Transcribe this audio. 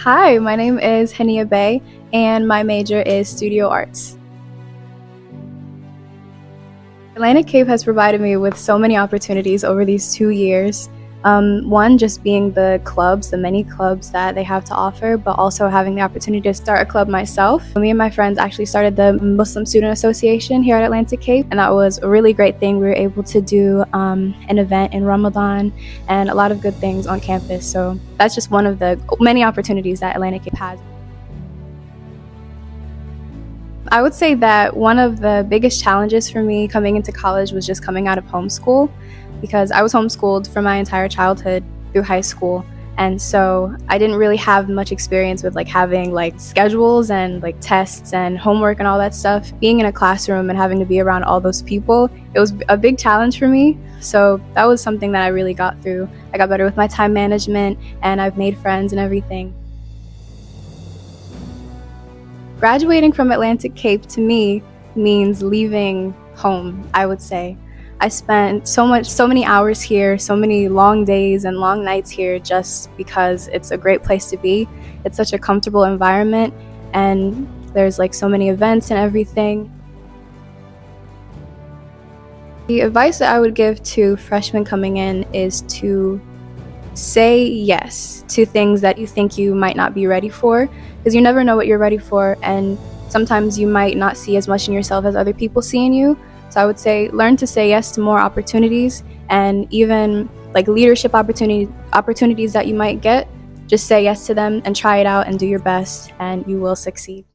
Hi, my name is Haniyah Bey, and my major is studio arts. Atlantic Cape has provided me with so many opportunities over these 2 years. One, just being the clubs, the many clubs that they have to offer, but also having the opportunity to start a club myself. Me and my friends actually started the Muslim Student Association here at Atlantic Cape, and that was a really great thing. We were able to do an event in Ramadan and a lot of good things on campus. So that's just one of the many opportunities that Atlantic Cape has. I would say that one of the biggest challenges for me coming into college was just coming out of homeschool, because I was homeschooled for my entire childhood through high school. And so I didn't really have much experience with having schedules and tests and homework and all that stuff. Being in a classroom and having to be around all those people, it was a big challenge for me. So that was something that I really got through. I got better with my time management, and I've made friends and everything. Graduating from Atlantic Cape to me means leaving home, I would say. I spent so many hours here, so many long days and long nights here just because it's a great place to be. It's such a comfortable environment, and there's so many events and everything. The advice that I would give to freshmen coming in is to say yes to things that you think you might not be ready for, because you never know what you're ready for, and sometimes you might not see as much in yourself as other people see in you. So I would say learn to say yes to more opportunities, and even leadership opportunities that you might get. Just say yes to them and try it out and do your best, and you will succeed.